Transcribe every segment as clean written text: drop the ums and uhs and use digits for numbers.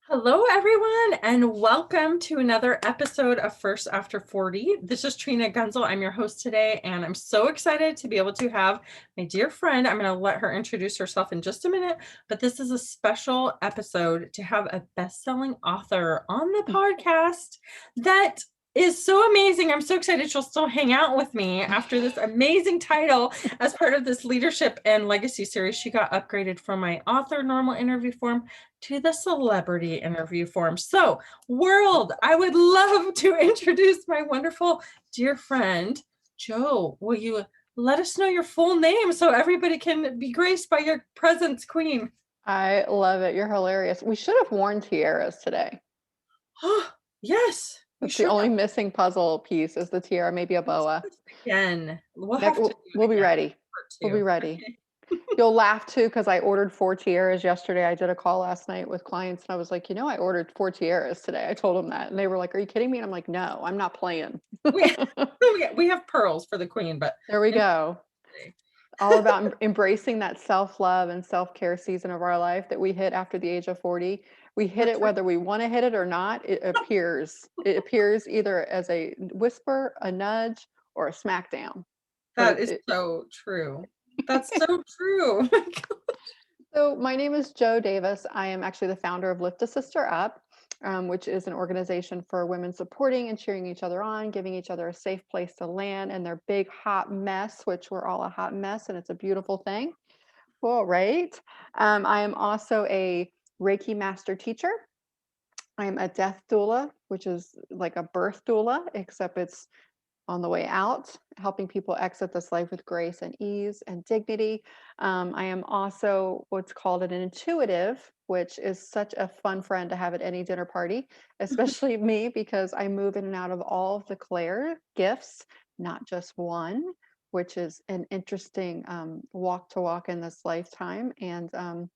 Hello, everyone, and welcome to another episode of First After 40. This is Trina Gunzel. I'm your host today, and I'm so excited to be able to have my dear friend. I'm going to let her introduce herself in just a minute, but this is a special episode to have a best-selling author on the podcast that is so amazing. I'm so excited she'll still hang out with me after this amazing title as part of this leadership and legacy series. She got upgraded from my author normal interview form to the celebrity interview form. So, world, I would love to introduce my wonderful dear friend, Joe. Will you let us know your full name so everybody can be graced by your presence, Queen? I love it. You're hilarious. We should have worn tiaras today. Oh, yes, we That's the should only have. missing puzzle piece is the tiara, maybe a boa. Again. We'll That have to do we'll it be again. ready. Part We'll be two. ready. You'll laugh too because I ordered 4 tiaras yesterday. I did a call last night with clients and I was like, I ordered 4 tiaras today. I told them that and they were like, "Are you kidding me?" And I'm like, "No, I'm not playing." We, we have pearls for the Queen, but There we go. All about embracing that self-love and self-care season of our life that we hit after the age of 40. We hit that's it right. whether we want to hit it or not. It appears. It appears either as a whisper, a nudge, or a smackdown. But That is so true. That's so true. so my name is Jo Davis. I am actually the founder of Lift a Sister Up, which is an organization for women supporting and cheering each other on, giving each other a safe place to land in their big hot mess, which we're all a hot mess, and it's a beautiful thing. Cool, right? I am also a Reiki Master teacher. I'm a death doula, which is like a birth doula, except it's on the way out, helping people exit this life with grace and ease and dignity. I am also what's called an intuitive, which is such a fun friend to have at any dinner party, especially me, because I move in and out of all of the Claire gifts, not just one, which is an interesting walk to walk in this lifetime. And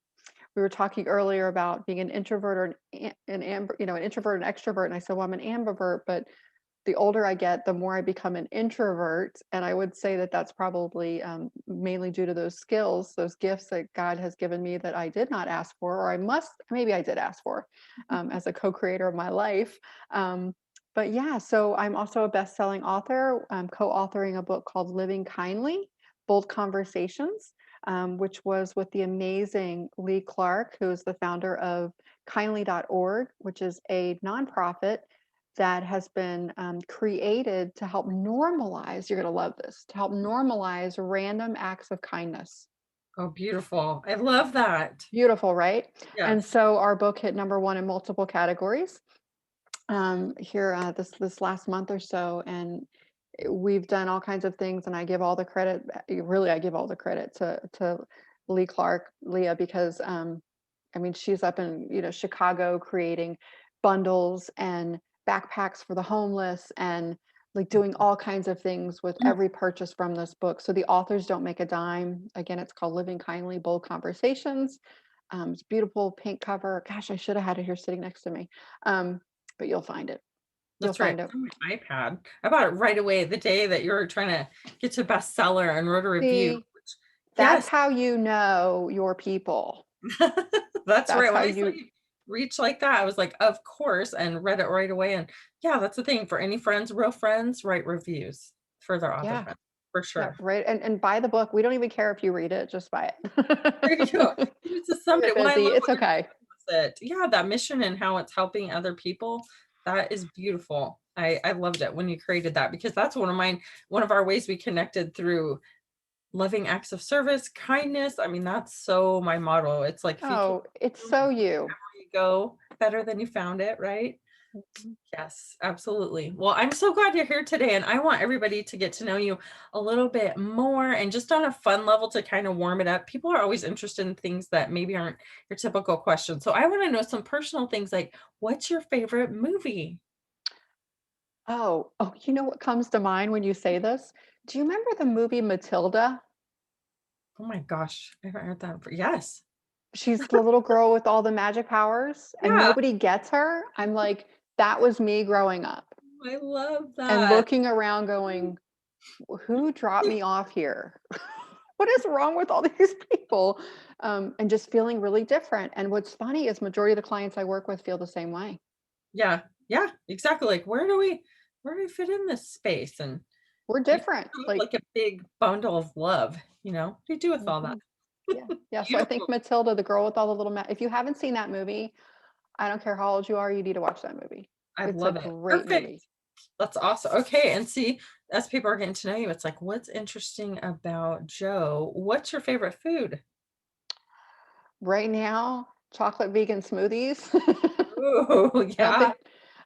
we were talking earlier about being an introvert or an introvert and extrovert. And I said, well, I'm an ambivert, but the older I get, the more I become an introvert. And I would say that that's probably mainly due to those skills, those gifts that God has given me that I did not ask for, or maybe I did ask for as a co-creator of my life. But yeah, so I'm also a best-selling author. I'm co-authoring a book called Living Kindly, Bold Conversations, which was with the amazing Lee Clark, who is the founder of kindly.org, which is a nonprofit that has been created to help normalize, you're going to love this, to help normalize random acts of kindness. Oh, beautiful. I love that. Beautiful, right? And Yes. so our book hit #1 in multiple categories here this last month or so, and we've done all kinds of things. And I give all the credit, really, I give all the credit to Lee Clark, Leah, because I mean, she's up in Chicago creating bundles and backpacks for the homeless and like doing all kinds of things with Mm, every purchase from this book. So the authors don't make a dime. Again, it's called Living Kindly, Bold Conversations. It's beautiful pink cover. Gosh, I should have had it here sitting next to me. But you'll find it. You'll that's right. find it. It's on my iPad. I bought it right away the day that you were trying to get to bestseller and wrote a review. See, that's Yes, how you know your people. that's That's right. how When I saw you you reach like that, I was like, of course, and read it right away. And yeah, that's the thing. For any friends, real friends, write reviews for their author yeah. friends, for Yeah, sure. right. And buy the book. We don't even care if you read it, just buy There you go. it. Give it to You're somebody. Well, I busy. love It's what you're okay. doing with it. Yeah, that mission and how it's helping other people. That is beautiful. I loved it when you created that because that's one of mine, one of our ways we connected through loving acts of service, kindness. I mean, that's so my motto. It's like if you can Oh, it's do so wherever you. you go, better than you found it, right? Mhm. Yes, absolutely. Well, I'm so glad you're here today, and I want everybody to get to know you a little bit more and just on a fun level to kind of warm it up. People are always interested in things that maybe aren't your typical questions. So I want to know some personal things like what's your favorite movie? Oh, you know what comes to mind when you say this? Do you remember the movie Matilda? Oh my gosh, I haven't heard that. Yes. She's the little girl with all the magic powers and Yeah, nobody gets her. I'm like, that was me growing up I love and that. looking around going, who dropped me off here? What is wrong with all these people? and just feeling really different. And what's funny is majority of the clients I work with feel the same way. Yeah. Yeah, exactly. Like, where do we fit in this space? And We're you different. look Like, like a big bundle of love, What do you do with all that? mhm. Yeah, yeah. So I think Beautiful. Matilda, the girl with all the little if you haven't seen that movie, I don't care how old you are, you need to watch that movie. I It's a love it. great movie. Perfect. That's awesome. Okay, and see, as people are getting to know you, it's like, what's interesting about Joe? What's your favorite food? Right now, chocolate vegan smoothies. Ooh, I don't yeah. think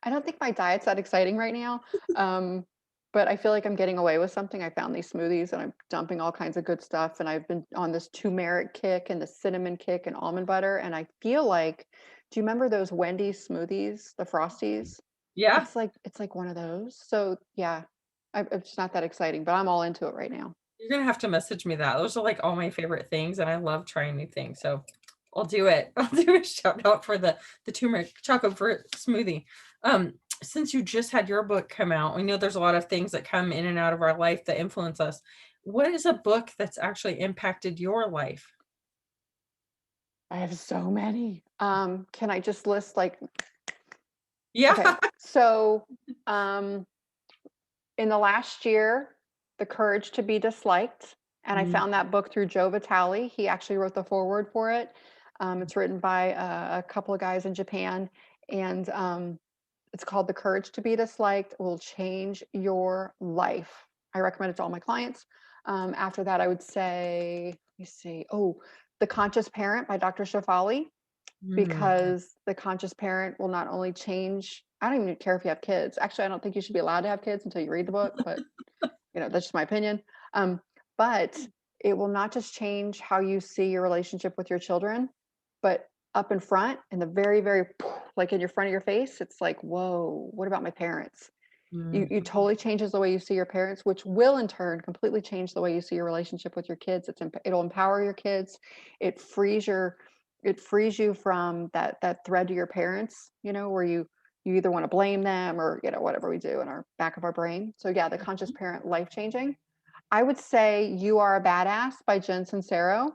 I don't think my diet's that exciting right now. Um, but I feel like I'm getting away with something. I found these smoothies and I'm dumping all kinds of good stuff. And I've been on this turmeric kick and the cinnamon kick and almond butter. And I feel like, do you remember those Wendy's smoothies, the Frosties? Yeah. It's like one of those. So yeah, it's not that exciting, but I'm all into it right now. You're gonna have to message me that. Those are like all my favorite things, and I love trying new things. So I'll do it. I'll do a shout out for the turmeric chocolate fruit smoothie. Since you just had your book come out, we know there's a lot of things that come in and out of our life that influence us. What is a book that's actually impacted your life? I have so many. Can I just list like, okay, Yeah. so um in the last year, The Courage to Be Disliked, and I Mm, found that book through Joe Vitale. He actually wrote the foreword for it. It's written by a couple of guys in Japan, and it's called The Courage to Be Disliked Will Change Your Life. I recommend it to all my clients. After that, I would say, let me see, oh, The Conscious Parent by Dr. Shafali, mm. because the conscious parent will not only change, I don't even care if you have kids. Actually, I don't think you should be allowed to have kids until you read the book, but that's just my opinion. Um, but it will not just change how you see your relationship with your children, but up in front, in the very, very, like in your front of your face, it's like, whoa, what about my parents? You Mhm. totally changes the way you see your parents, which will in turn completely change the way you see your relationship with your kids. It'll empower your kids. It frees your it frees you from that thread to your parents, where you either want to blame them or whatever we do in our back of our brain. So yeah, the conscious parent, life changing. I would say You Are a Badass by Jen Sincero,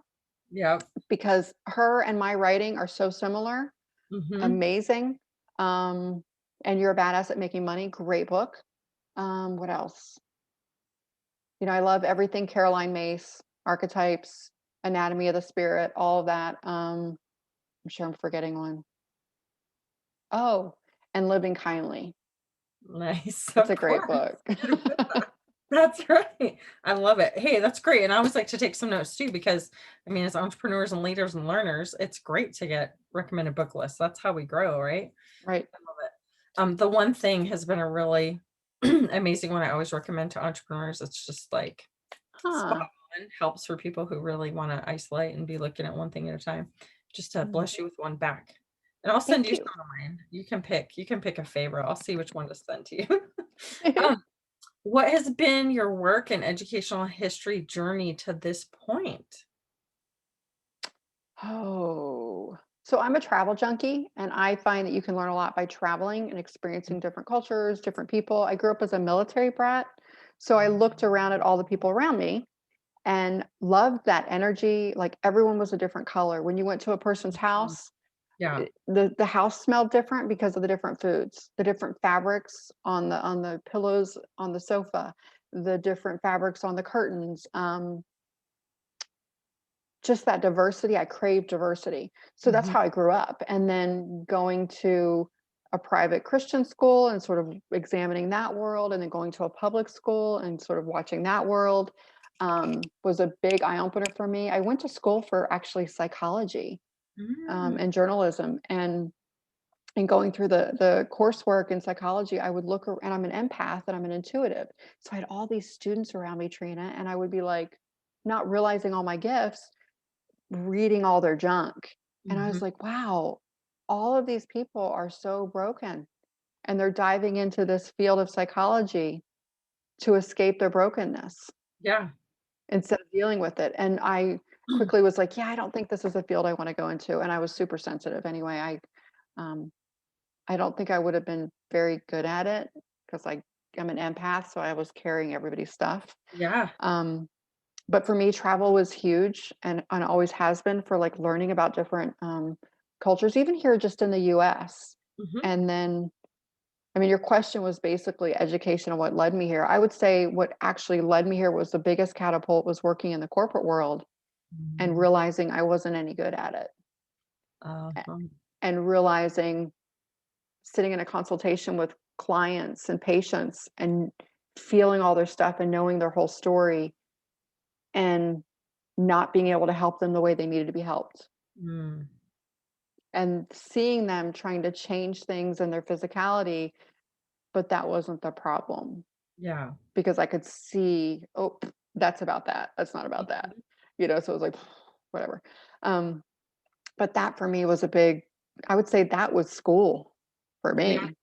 Yep. because her and my writing are so similar. Mhm. Amazing. And You're a Badass at Making Money. Great book. What else? I love everything Caroline Myss, archetypes, anatomy of the spirit, all of that. I'm sure I'm forgetting one. Oh, and Living Kindly. Nice. It's Of a great course. book. That's right. I love it. Hey, that's great. And I always like to take some notes too, because I mean, as entrepreneurs and leaders and learners, it's great to get recommended book lists. That's how we grow, right? Right. I love it. The one thing has been a really amazing one I always recommend to entrepreneurs. It's just like spot Huh. on, helps for people who really want to isolate and be looking at one thing at a time. Just to Mm. bless you with one back. And I'll send Thank you you. some of mine. You can pick a favorite. I'll see which one to send to you. um, what has been your work and educational history journey to this point? Oh. So I'm a travel junkie, and I find that you can learn a lot by traveling and experiencing different cultures, different people. I grew up as a military brat, so I looked around at all the people around me and loved that energy. Like everyone was a different color. When you went to a person's Mhm. house, Yeah. the house smelled different because of the different foods, the different fabrics on the pillows on the sofa, the different fabrics on the curtains. Just that diversity. I crave diversity. So that's Mhm. how I grew up. And then going to a private Christian school and sort of examining that world, and then going to a public school and sort of watching that world, was a big eye opener for me. I went to school for actually psychology, Mm. and journalism, and going through the coursework in psychology, I would and I'm an empath and I'm an intuitive. So I had all these students around me, Trina, and I would be like, not realizing all my gifts, reading all their junk. And I Mhm. was like, wow, all of these people are so broken, and they're diving into this field of psychology to escape their brokenness Yeah. instead of dealing with it. And I quickly was like, yeah, I don't think this is a field I want to go into. And I was super sensitive anyway. Um, I don't think I would have been very good at it because I'm an empath, so I was carrying everybody's stuff. Yeah. Um, But for me, travel was huge and always has been for like learning about different cultures, even here just in the US. Mhm. And then, I mean, your question was basically education and what led me here. I would say what actually led me here was the biggest catapult was working in the corporate world and Mm. realizing I wasn't any good at it. Uh-huh. And realizing sitting in a consultation with clients and patients and feeling all their stuff and knowing their whole story and not being able to help them the way they needed to be helped. Mm. And seeing them trying to change things in their physicality, but that wasn't the problem Yeah. because I could see, oh, that's about that. That's not about that. Mhm. So it was like, whatever. Um, but that for me was a big, I would say that was school for Yeah, me.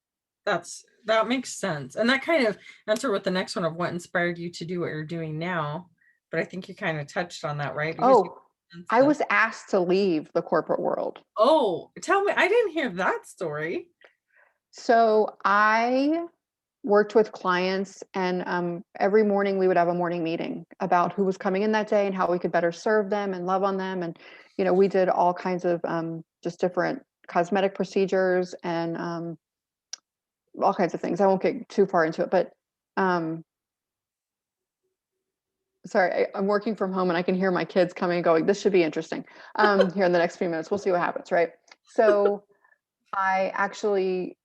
that makes sense. And that kind of answer with the next one of what inspired you to do what you're doing now. But I think you kind of touched on that, right? Because you Oh, sense I the was asked to leave the corporate world. oh, tell me, I didn't hear that story. So I worked with clients, and every morning we would have a morning meeting about who was coming in that day and how we could better serve them and love on them. And we did all kinds of just different cosmetic procedures and all kinds of things. I won't get too far into it, but um, sorry, I'm working from home and I can hear my kids coming and going. This should be interesting. Here in the next few minutes, we'll see what happens, right? So I actually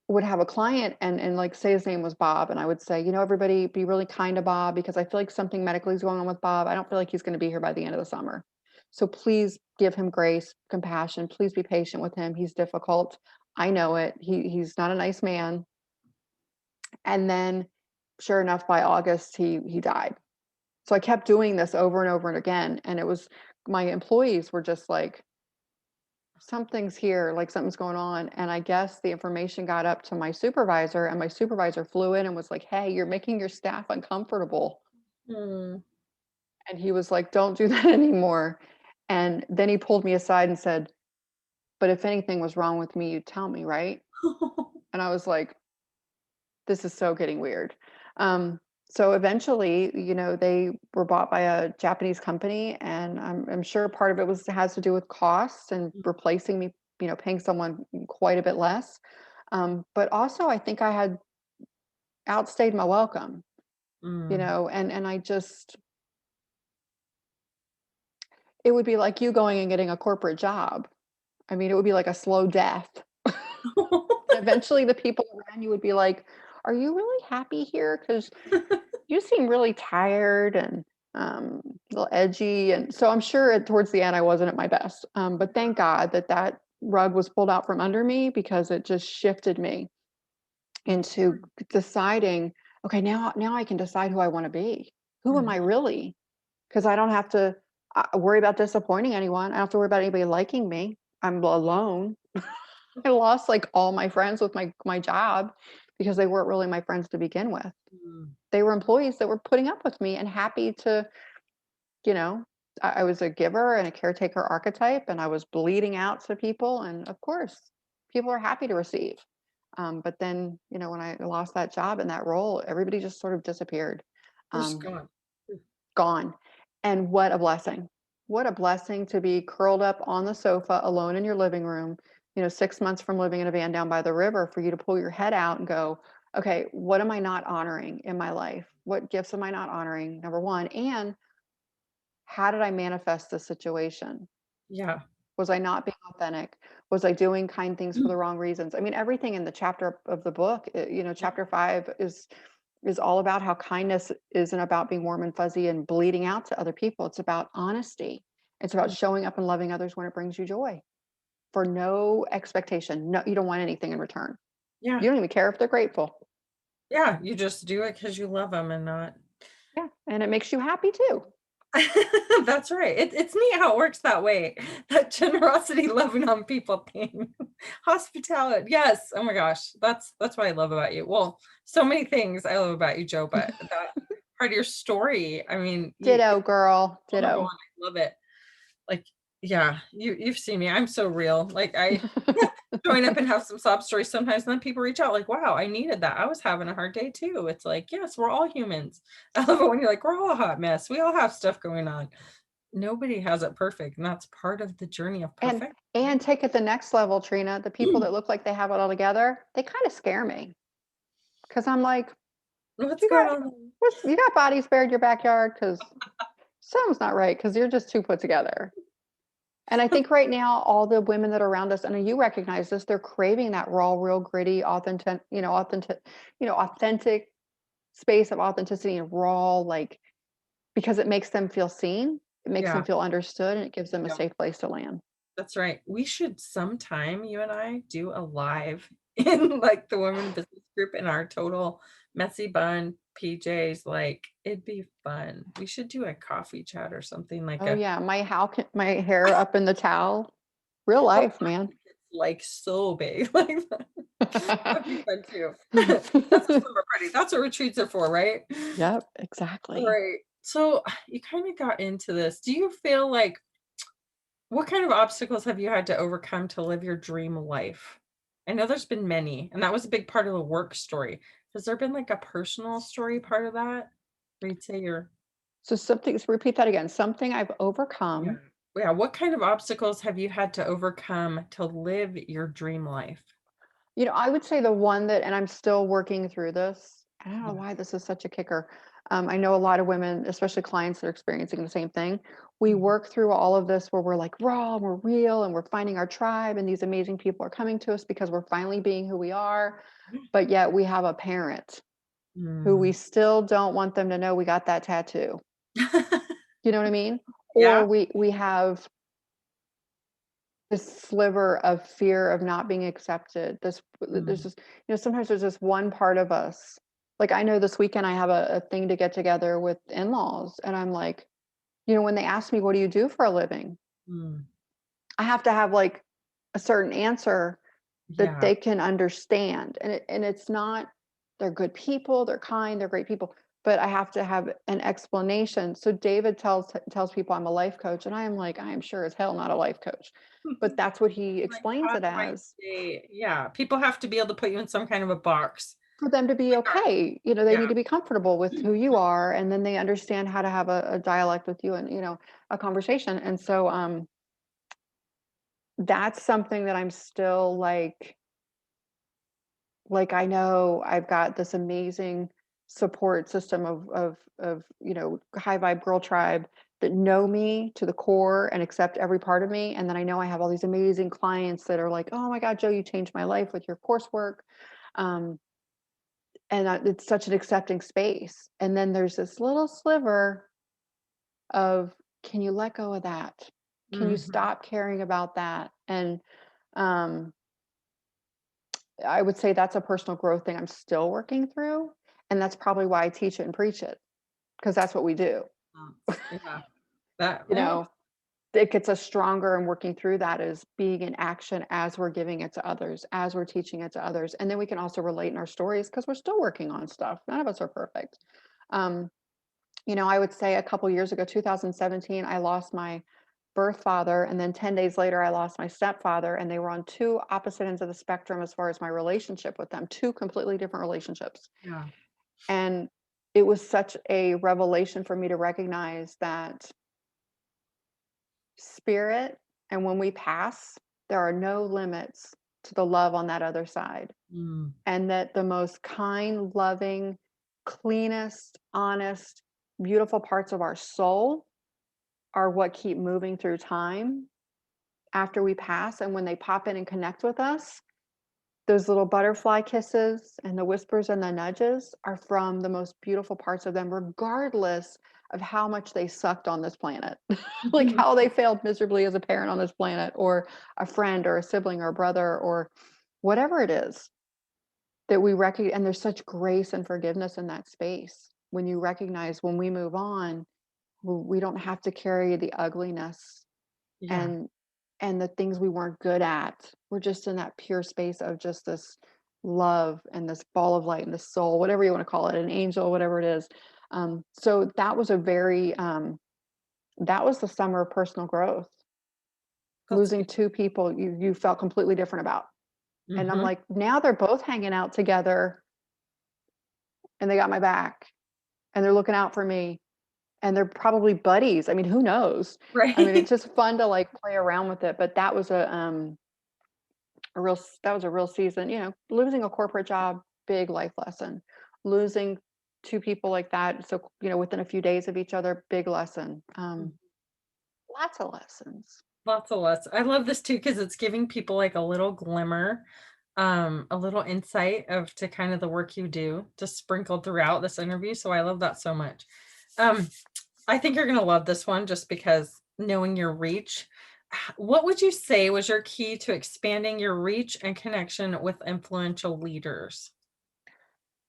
would have a client and like say his name was Bob, and I would say, everybody be really kind to Bob because I feel like something medically is going on with Bob. I don't feel like he's going to be here by the end of the summer. So please give him grace, compassion. Please be patient with him. He's difficult. I know it. He's not a nice man. And then sure enough, by August he died. So I kept doing this over and over and again. And it was my employees were just like, something's here, like something's going on. And I guess the information got up to my supervisor, and my supervisor flew in and was like, hey, you're making your staff uncomfortable. Mm. And he was like, don't do that anymore. And then he pulled me aside and said, but if anything was wrong with me, you'd tell me, right? And I was like, this is so getting weird. So eventually, they were bought by a Japanese company, and I'm sure part of it has to do with costs and replacing me, paying someone quite a bit less. But also, I think I had outstayed my welcome, Mm. and I just it would be like you going and getting a corporate job. I mean, it would be like a slow death. And eventually, the people around you would be like, "Are you really happy here? Because you seem really tired and a little edgy." And so I'm sure towards the end I wasn't at my best. But thank God that rug was pulled out from under me because it just shifted me into deciding, okay, now I can decide who I want to be. Who am Mhm. I really? Because I don't have to worry about disappointing anyone. I don't have to worry about anybody liking me. I'm alone. I lost like all my friends with my job because they weren't really my friends to begin with. Mm. They were employees that were putting up with me and happy to, you know, I was a giver and a caretaker archetype, and I was bleeding out to people. And of course, people are happy to receive. But then, when I lost that job and that role, everybody just sort of disappeared, Just um, gone. gone. And what a blessing. What a blessing to be curled up on the sofa alone in your living room, 6 months from living in a van down by the river, for you to pull your head out and go, okay, what am I not honoring in my life? What gifts am I not honoring? Number one. And how did I manifest this situation? Yeah. Was I not being authentic? Was I doing kind things for Mm. the wrong reasons? I mean, everything in the chapter of the book, Yeah. chapter 5 is all about how kindness isn't about being warm and fuzzy and bleeding out to other people. It's about honesty. It's about showing up and loving others when it brings you joy for no expectation. No, you don't want anything in return. Yeah. You don't even care if they're grateful. Yeah. You just do it because you love them and not. Yeah. And it makes you happy too. That's right. It's neat how it works that way. That generosity, loving on people thing. Hospitality. Yes. Oh my gosh. That's what I love about you. Well, so many things I love about you, Joe, but that part of your story, I mean, you Ditto, girl. on and on. Ditto. I love it. Like, Yeah, you've seen me. I'm so real. Like I join up and have some sob stories sometimes, and then people reach out like, "Wow, I needed that. I was having a hard day too." It's like, yes, we're all humans. I love it when you're like, "We're all a hot mess. We all have stuff going on." Nobody has it perfect, and that's part of the journey of And perfection, and right? take it the next level, Trina. The people that look like they have it all together, they kind of scare me because I'm like, What's you going got on? you got bodies buried in your backyard because something's not right because you're just too put together. And I think right now, all the women that are around us, and you recognize this, they're craving that raw, real, gritty, authentic space of authenticity and raw, like because it makes them feel seen, it makes them Yeah, feel understood, and it gives them a yeah, safe place to land. that's right. We should sometime, you and I, do a live in, like, the women business group in our total messy bun PJs, like, it'd be fun. We should do a coffee chat or something like Oh a yeah, my hair up in the towel, real oh, life, man. like, so big, like, that'd be fun too. That's a summer party. That's what retreats are for, right? Yep, exactly. Right. So, you kinda got into this. Do you feel like what kind of obstacles have you had to overcome to live your dream life? I know there's been many, and that was a big part of the work story. Has there been, like, a personal story part of that? Where you'd say you're So repeat that again. Something I've yeah. overcome. Yeah, what kind of obstacles have you had to overcome to live your dream life? I would say the one that, and I'm still working through this. I don't know Yeah. why this is such a kicker. I know a lot of women, especially clients that are experiencing the same thing. We Mhm. work through all of this where we're like raw and we're real and we're finding our tribe, and these amazing people are coming to us because we're finally being who we are. But yet we have a parent who we Mm. still don't want them to know we got that tattoo. You know what I mean? Yeah? Or we have this sliver of fear of not being accepted. There's Mm. just, sometimes there's this one part of us. Like I know this weekend I have a thing to get together with in-laws, and I'm like, when they ask me, what do you do for a living? Mm. I have to have like a certain answer that Yeah. they can understand. And it's not, they're good people, they're kind, they're great people, but I have to have an explanation. So David tells people I'm a life coach, and I am like, I am sure as hell not a life coach. But that's what he Like, explains how it do I as. say yeah, people have to be able to put you in some kind of a box. For them to be Regard okay, they yeah. need to be comfortable with who you are, and then they understand how to have a dialect with you, and a conversation. And so that's something that I'm still like I know I've got this amazing support system of high vibe girl tribe that know me to the core and accept every part of me. And then I know I have all these amazing clients that are like, oh my God, Joe, you changed my life with your coursework. um, it's such an accepting space. And then there's this little sliver of, can you let go of that? Can you Mhm. stop caring about that? And um, I would say that's a personal growth thing I'm still working through, and that's probably why I teach it and preach it, because that's what we do. Yeah. That You well know, it gets us stronger, and working through that is being in action as we're giving it to others, as we're teaching it to others. And then we can also relate in our stories because we're still working on stuff. None of us are perfect. Um, I would say a couple years ago, 2017, I lost my birth father, and then 10 days later I lost my stepfather, and they were on two opposite ends of the spectrum as far as my relationship with them, two completely different relationships. yeah. And it was such a revelation for me to recognize that spirit, and when we pass, there are no limits to the love on that other side. Mm. And that the most kind, loving, cleanest, honest, beautiful parts of our soul are what keep moving through time after we pass. And when they pop in and connect with us, those little butterfly kisses and the whispers and the nudges are from the most beautiful parts of them, regardless of how much they sucked on this planet, like how they failed miserably as a parent on this planet, or a friend, or a sibling, or a brother, or whatever it is that we recognize. And there's such grace and forgiveness in that space when you recognize when we move on, we don't have to carry the ugliness Yeah. and the things we weren't good at. We're just in that pure space of just this love and this ball of light and this soul, whatever you want to call it, an angel, whatever it is. So that was that was the summer of personal growth. That's losing good. two people you felt completely different about. And I'm Mhm. like, now they're both hanging out together and they got my back and they're looking out for me and they're probably buddies. I mean, who knows? I mean, Right. it's just fun to like play around with it. But that was that was a real season, losing a corporate job, big life lesson. Losing two people like that. So, within a few days of each other, big lesson. Lots of lessons. Lots of lots. I love this too because it's giving people like a little glimmer, a little insight of to kind of the work you do just sprinkled throughout this interview. So I love that so much. Um, I think you're gonna love this one just because knowing your reach. What would you say was your key to expanding your reach and connection with influential leaders?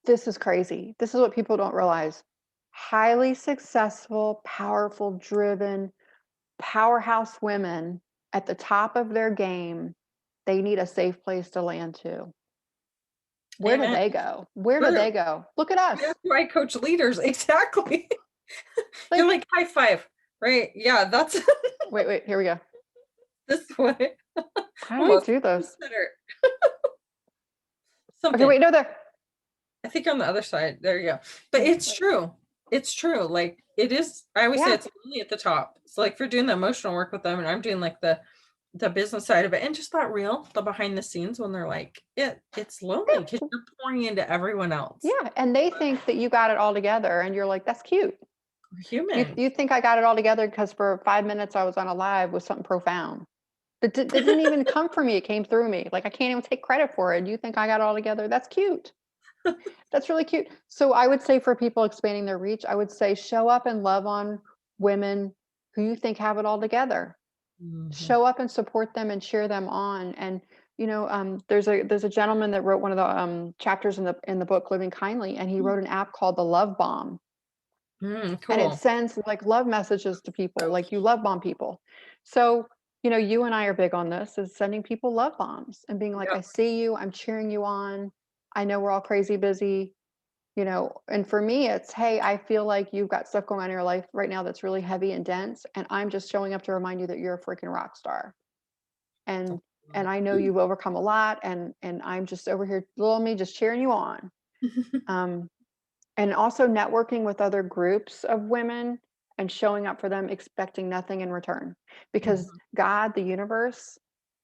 This is crazy. This is what people don't realize. Highly successful, powerful, driven, powerhouse women at the top of their game, they need a safe place to land to. Where do Amen. they go? Where do True. they go? Look at us. That's why I coach leaders. Exactly. You're Like, like high five, right? Yeah, that's wait, here we go. this way. How do I Almost do this? better. Okay, Something. wait, no, there. I think on the other side. There you go. But Okay, it's wait. true. It's true. Like it is. I always say Yeah. it's lonely at the top. So like if you're doing the emotional work with them, and I'm doing like the business side of it, and just that real, the behind the scenes when they're like, it's lonely because Yeah. you're pouring into everyone else. Yeah. And they think that you got it all together. And you're like, that's cute. We're You, human. you think I got it all together because for 5 minutes I was on a live with something profound. That didn't even come from me. It came through me. Like I can't even take credit for it. You think I got it all together? That's cute. That's really cute. So I would say for people expanding their reach, I would say show up and love on women who you think have it all together. Mhm. Show up and support them and cheer them on. And there's a gentleman that wrote one of the chapters in the book Living Kindly, and he wrote an app called the Love Bomb, and it Cool. sends like love messages to people, like you love bomb people. So you and I are big on this, is sending people love bombs and being like, I Yep. see you, I'm cheering you on, I know we're all crazy busy. And for me, it's, hey, I feel like you've got stuff going on in your life right now that's really heavy and dense. And I'm just showing up to remind you that you're a freaking rock star. And I know you've overcome a lot. And I'm just over here, little me, just cheering you on. Um, and also networking with other groups of women and showing up for them, expecting nothing in return. Because Mhm. God, the universe,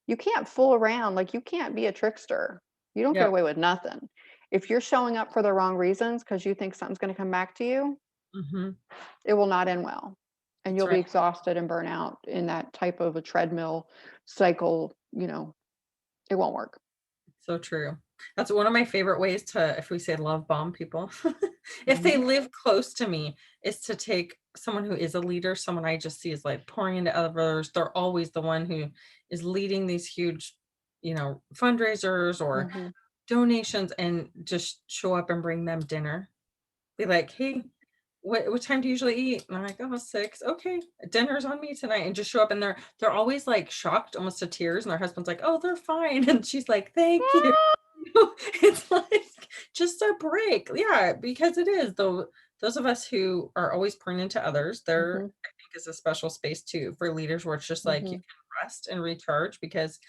you can't fool around. Like you can't be a trickster. You don't get Yep. away with nothing. If you're showing up for the wrong reasons because you think something's going to come back to you, Mhm. it will not end well. And That's you'll be right. exhausted and burn out in that type of a treadmill cycle. It won't work. So true. That's one of my favorite ways to, if we say love bomb people, if they Mhm. live close to me, is to take someone who is a leader, someone I just see is like pouring into others. They're always the one who is leading these huge, fundraisers or Mhm. donations and just show up and bring them dinner. Be like, hey, what time do you usually eat? And I'm like, oh, 6. Okay, dinner's on me tonight. And just show up and they're always like shocked, almost to tears. And their husband's like, oh, they're fine. And she's like, thank you. It's like just a break. Yeah, because it is though. Those of us who are always pouring into others, there Mhm. I think is a special space too for leaders where it's just like you Mhm. can rest and recharge because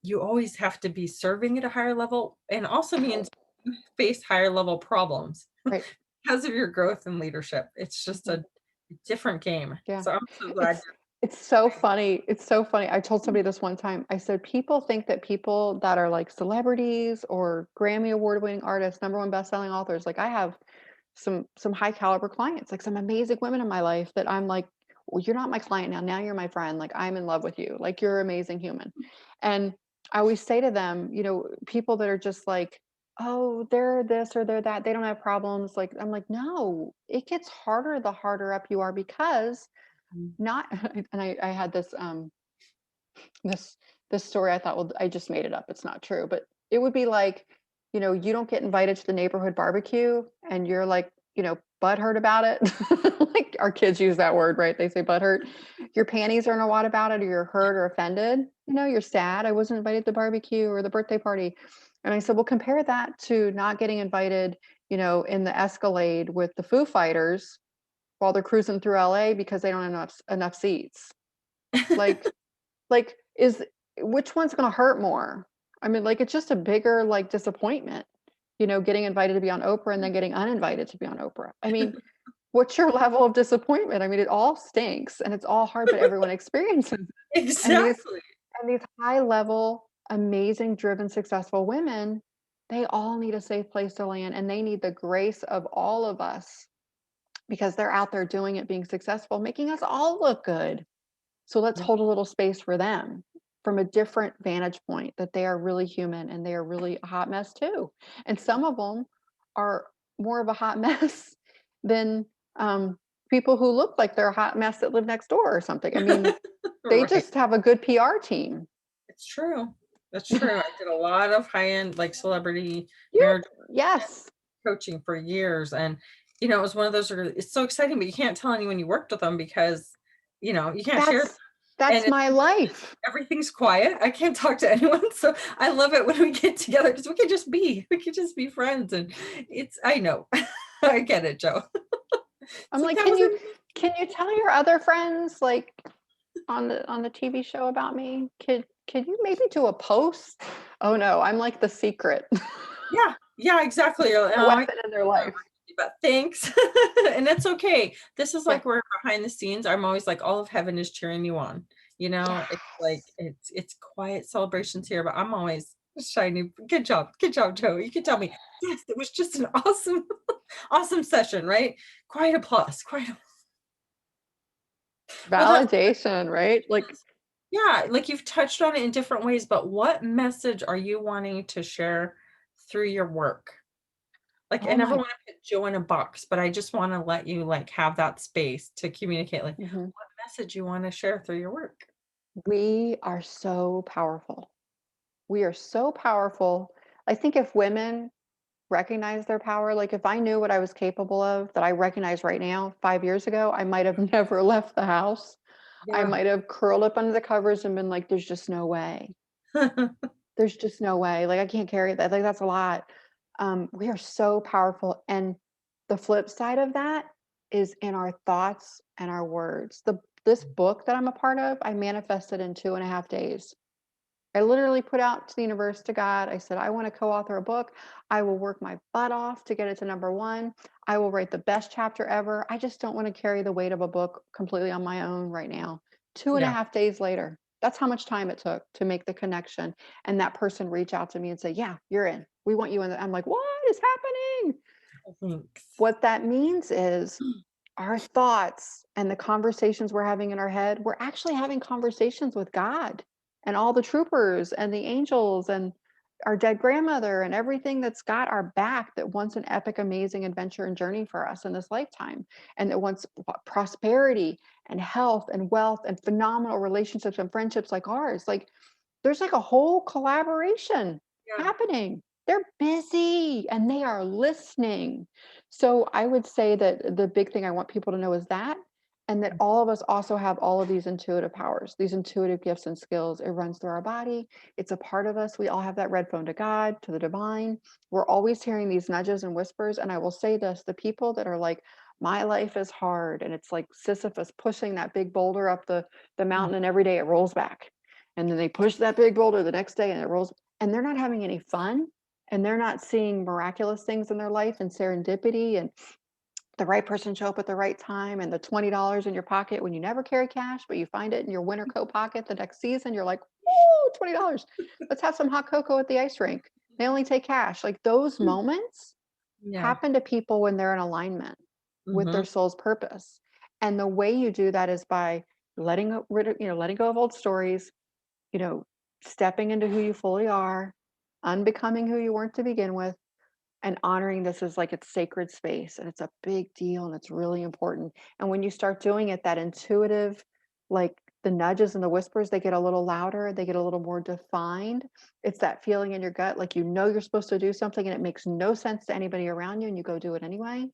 you always have to be serving at a higher level and also means you face higher level problems Right. because of your growth in leadership. It's just Mhm. a different game. Yeah. So I'm so glad It's it's so funny. It's so funny. I told somebody this one time. I said, people think that people that are like celebrities or Grammy award winning artists, number one best-selling authors, like I have some high caliber clients, like some amazing women in my life that I'm like, well, you're not my client now. Now you're my friend. Like I'm in love with you. Like you're an amazing human. And I always say to them, people that are just like, oh, they're this or they're that, they don't have problems. Like I'm like, no, it gets harder the harder up you are because you. not and I had this this story I thought, well, I just made it up. It's not true. But it would be like, you don't get invited to the neighborhood barbecue and you're like, butthurt about it. Like our kids use that word, right? They say butthurt. Your panties are in a wad about it, or you're hurt or offended. You're sad. I wasn't invited to the barbecue or the birthday party. And I said, well, compare that to not getting invited, in the Escalade with the Foo Fighters while they're cruising through LA because they don't have enough seats. Like, like is which one's going to hurt more? I mean, like, it's just a bigger, like, disappointment, getting invited to be on Oprah and then getting uninvited to be on Oprah. I mean, what's your level of disappointment? I mean, it all stinks and it's all hard, but everyone experiences it. And Exactly. these high level, amazing, driven, successful women, they all need a safe place to land, and they need the grace of all of us because they're out there doing it, being successful, making us all look good. So let's Yeah. hold a little space for them from a different vantage point, that they are really human and they are really a hot mess too. And some of them are more of a hot mess than people who look like they're a hot mess that live next door or something. I mean, they Right. just have a good PR team. It's true. That's true. I did a lot of high-end, like, celebrity Yep. marriage Yes. coaching for years, and, it was one of those sort of it's so exciting, but you can't tell anyone you worked with them because, you can't share, That's that's and my life. everything's quiet. I can't talk to anyone, so I love it when we get together because we can just be friends, and I know. I get it, Joe. I'm It's like, like, that was can you tell your other friends, like, on the TV show about me? Could you maybe do a post? Oh no, I'm like the secret. yeah, yeah, exactly. The weapon in their life. But thanks. And that's okay. This is Yeah. like where behind the scenes, I'm always like, all of heaven is cheering you on. It's like Yes. it's quiet celebrations here, but I'm always shining. Good job. Good job, Joe. You can tell me, yes, it was just an awesome, awesome session, right? Quiet applause. Well, that's Validation, right? Like, yeah, like you've touched on it in different ways, but what message are you wanting to share through your work? Like, I oh never my. wanna put Joe in a box, but I just wanna let you, like, have that space to communicate, like, Mhm. what message you wanna share through your work. We are so powerful. We are so powerful. I think if women recognize their power, like if I knew what I was capable of that I recognize right now, 5 years ago, I might have never left the house. I Yeah. might have curled up under the covers and been like, there's just no way. There's just no way. Like, I can't carry that. Like, that's a lot. We are so powerful. And the flip side of that is in our thoughts and our words. This book that I'm a part of, I manifested in 2.5 days. I literally put out to the universe, to God, I said, I want to co author a book. I will work my butt off to get it to number one. I will write the best chapter ever. I just don't want to carry the weight of a book completely on my own right now. Two and a Yeah, half days later, that's how much time it took to make the connection. And that person reach out to me and say, yeah, you're in. We want you in. I'm like, what is happening? thanks. What that means is our thoughts and the conversations we're having in our head, we're actually having conversations with God and all the troopers and the angels and our dead grandmother and everything that's got our back, that wants an epic, amazing adventure and journey for us in this lifetime, and that wants prosperity and health and wealth and phenomenal relationships and friendships like ours. Like, there's like a whole collaboration Yeah. happening. They're busy and they are listening. So I would say that the big thing I want people to know is that, and that all of us also have all of these intuitive powers, these intuitive gifts and skills. It runs through our body. It's a part of us. We all have that red phone to God, to the divine. We're always hearing these nudges and whispers. And I will say this, the people that are like, my life is hard, and it's like Sisyphus pushing that big boulder up the Mm, mountain, and every day it rolls back. And then they push that big boulder the next day and it rolls, and they're not having any fun, and they're not seeing miraculous things in their life and serendipity and the right person show up at the right time and the $20 in your pocket when you never carry cash, but you find it in your winter coat pocket the next season. You're like, oh, $20. Let's have some hot cocoa at the ice rink. They only take cash. Like, those mm. moments Yeah. happen to people when they're in alignment with their Mhm. soul's purpose. And the way you do that is by letting go of old stories, you know, stepping into who you fully are, unbecoming who you weren't to begin with, and honoring this as like it's sacred space and it's a big deal and it's really important. And when you start doing it, that intuitive, like the nudges and the whispers, they get a little louder, they get a little more defined. It's that feeling in your gut, like you're supposed to do something and it makes no sense to anybody around you and you go do it anyway.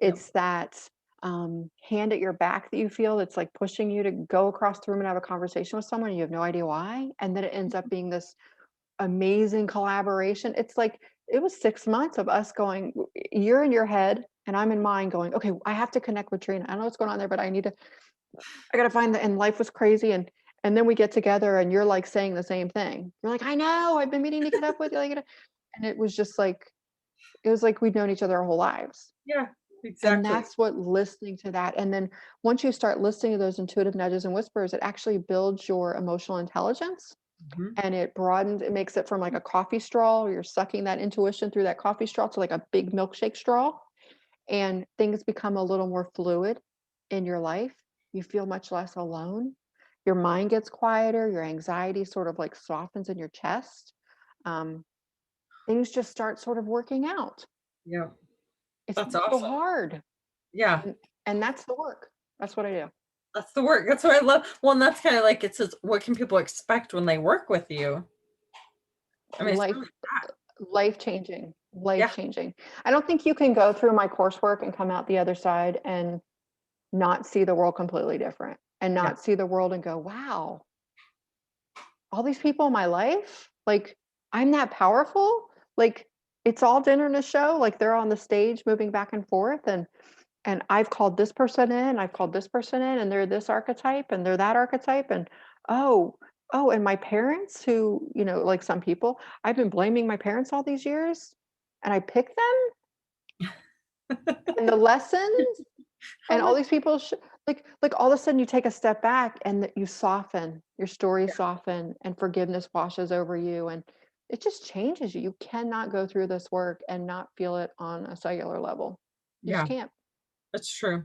Yep. It's that hand at your back that you feel that's like pushing you to go across the room and have a conversation with someone and you have no idea why. And then it ends up being this amazing collaboration. It's like it was 6 months of us going, you're in your head and I'm in mine going, okay, I have to connect with Trina. I don't know what's going on there, but I got to find the, and life was crazy. And then we get together and you're like saying the same thing. You're like, I know, I've been meaning to get up with you. Like, and it was just like, it was like we'd known each other our whole lives. Yeah, And exactly. that's what listening to that. And then once you start listening to those intuitive nudges and whispers, it actually builds your emotional intelligence Mhm. and it broadens, it makes it from like a coffee straw, where you're sucking that intuition through that coffee straw to like a big milkshake straw. And things become a little more fluid in your life. You feel much less alone. Your mind gets quieter. Your anxiety sort of like softens in your chest. Um, Things just start sort of working out. Yeah, It's that's not so awesome. hard. Yeah, And, and that's the work. That's what I do. that's the work. That's what I love. Well, and that's kind of like it says, what can people expect when they work with you? I mean, it's Life, really that. life changing, life Yeah, changing. I don't think you can go through my coursework and come out the other side and not see the world completely different and yeah, not see the world and go, wow, all these people in my life, like I'm that powerful. Like it's all dinner and a show. Like they're on the stage moving back and forth, and I've called this person in, I've called this person in, and they're this archetype and they're that archetype. And oh, oh, and my parents who, like some people, I've been blaming my parents all these years, and I pick them and the lessons how and all much? these people like all of a sudden you take a step back and that you soften, your stories Yeah, soften and forgiveness washes over you and it just changes you. You cannot go through this work and not feel it on a cellular level. You just yeah, can't. it's true.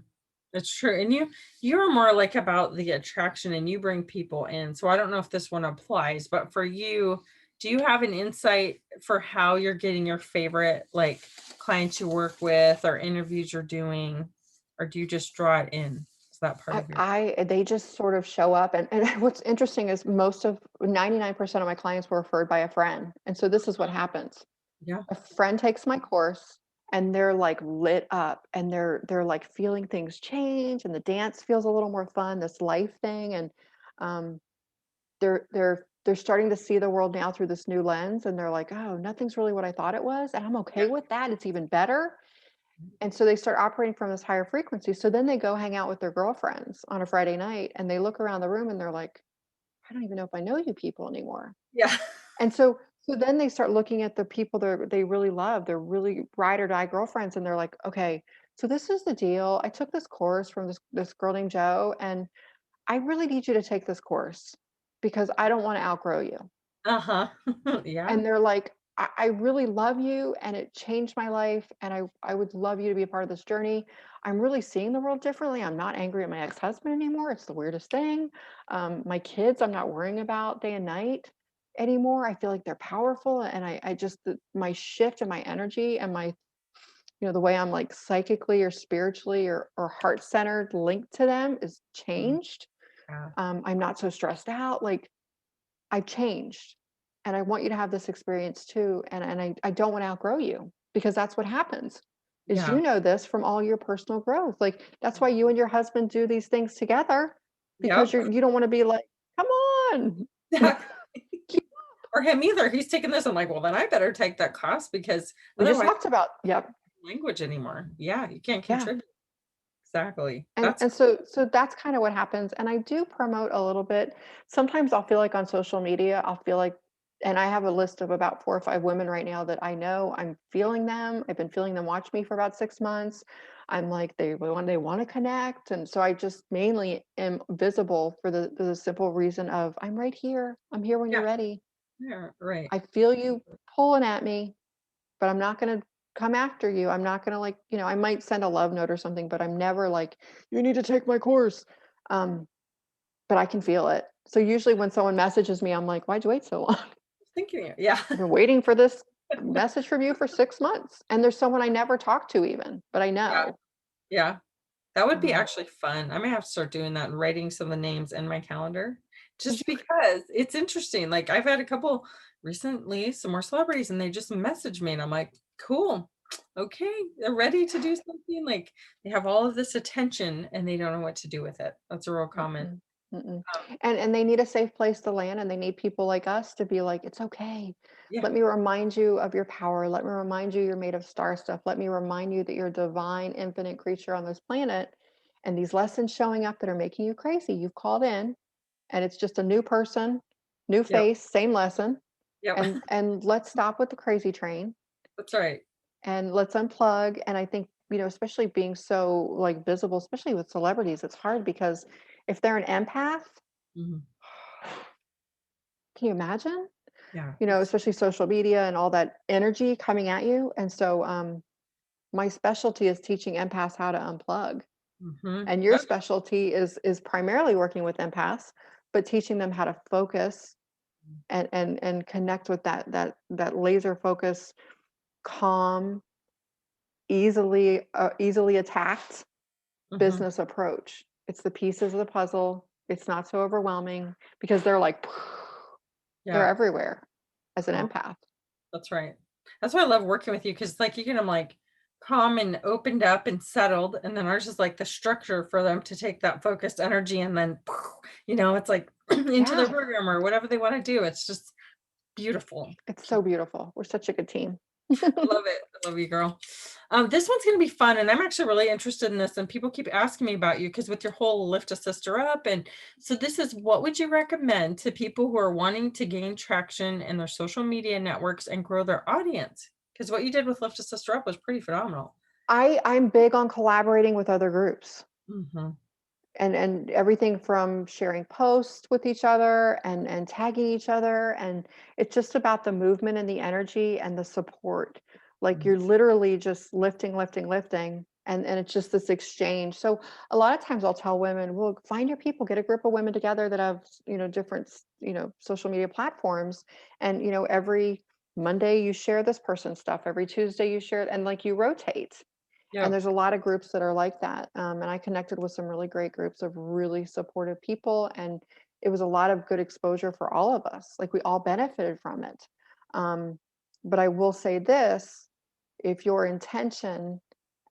It's true. And you're more like about the attraction and you bring people in. So I don't know if this one applies, but for you, do you have an insight for how you're getting your favorite like clients you work with or interviews you're doing? Or do you just draw it in? Is that part of your They just sort of show up and what's interesting is most of 99% of my clients were referred by a friend. And so this is what happens. yeah, A friend takes my course and they're like lit up and they're like feeling things change and the dance feels a little more fun, this life thing. And um, they're starting to see the world now through this new lens and they're like, oh, nothing's really what I thought it was and I'm yeah, okay with that, it's even better. And so they start operating from this higher frequency. So then they go hang out with their girlfriends on a Friday night and they look around the room and they're like, I don't even know if I know you people anymore. yeah, And so then they start looking at the people they really love, they're really ride or die girlfriends, and they're like, okay, so this is the deal. I took this course from this girl named Joe, and I really need you to take this course because I don't want to outgrow you. uh-huh. Yeah, And they're like, I really love you and it changed my life and I would love you to be a part of this journey. I'm really seeing the world differently. I'm not angry at my ex-husband anymore. It's the weirdest thing. My kids, I'm not worrying about day and night anymore. I feel like they're powerful and I just, my shift and my energy and my, the way I'm like psychically or spiritually or heart-centered linked to them is mm, changed. yeah, I'm not so stressed out. Like I've changed and I want you to have this experience too. And I don't want to outgrow you because that's what happens is yeah, this from all your personal growth. Like that's why you and your husband do these things together because yep. you don't want to be like, come on. Keep- Or him either. He's taking this. I'm like, well, then I better take that class because we just otherwise talked about, yep. language anymore. Yeah, you can't Yeah. contribute. Exactly. And That's and so that's kind of what happens. And I do promote a little bit. Sometimes I'll feel like on social media, I'll feel like, and I have a list of about 4 or 5 women right now that I know I'm feeling them. I've been feeling them watch me for about 6 months. I'm like they want to connect. And so I just mainly am visible for the simple reason of I'm right here. I'm here when you're yeah, ready. yeah, right. I feel you pulling at me, but I'm not going to come after you. I'm not going to like, I might send a love note or something, but I'm never like, you need to take my course. Um, but I can feel it. So usually when someone messages me, I'm like, why'd you wait so long? Thinking, yeah. I've been waiting for this message from you for 6 months. And there's someone I never talked to even, but I Yeah, know. yeah. That would be Um, actually fun. I may have to start doing that and writing some of the names in my calendar you just because it's interesting. Like I've had a couple recently, some more celebrities, and they just message me and I'm like, cool. Okay, they're ready to do something. Like they have all of this attention and they don't know what to do with it. That's a real common. Mm-mm, mm-mm. Um, And they need a safe place to land, and they need people like us to be like, "It's okay. yeah, Let me remind you of your power. Let me remind you you're made of star stuff. Let me remind you that you're a divine, infinite creature on this planet, and these lessons showing up that are making you crazy, you've called in, and it's just a new person, new Yep. face, same lesson, Yep. and let's stop with the crazy train That's right. and let's unplug. And I think, especially being so like visible, especially with celebrities, it's hard because if they're an empath, Mhm. can you imagine? Yeah. It's Especially social media and all that energy coming at you. And so my specialty is teaching empaths how to unplug. mhm. And your specialty is primarily working with empaths, but teaching them how to focus and connect with that laser focus, calm, easily attacked Mhm. business approach. It's the pieces of the puzzle. It's not so overwhelming because they're like they're Yeah. everywhere as an Oh, empath. that's right. That's why I love working with you because, like, you get them like calm and opened up and settled, and then ours is like the structure for them to take that focused energy and then, it's like into their Yeah, program or whatever they want to do. It's just beautiful. it's so beautiful. We're such a good team. I love it. I love you, girl. This one's going to be fun, and I'm actually really interested in this. And people keep asking me about you because with your whole lift a sister up, and so this is what would you recommend to people who are wanting to gain traction in their social media networks and grow their audience? Because what you did with lift a sister up was pretty phenomenal. I'm big on collaborating with other groups. Hmm. And everything from sharing posts with each other and tagging each other, and it's just about the movement and the energy and the support. Like you're literally just lifting, and it's just this exchange. So a lot of times I'll tell women, well, find your people, get a group of women together that have different social media platforms, and every Monday you share this person's stuff, every Tuesday you share it, and like you rotate. And Yep. there's a lot of groups that are like that. And I connected with some really great groups of really supportive people. And it was a lot of good exposure for all of us. Like we all benefited from it. Um, but I will say this, if your intention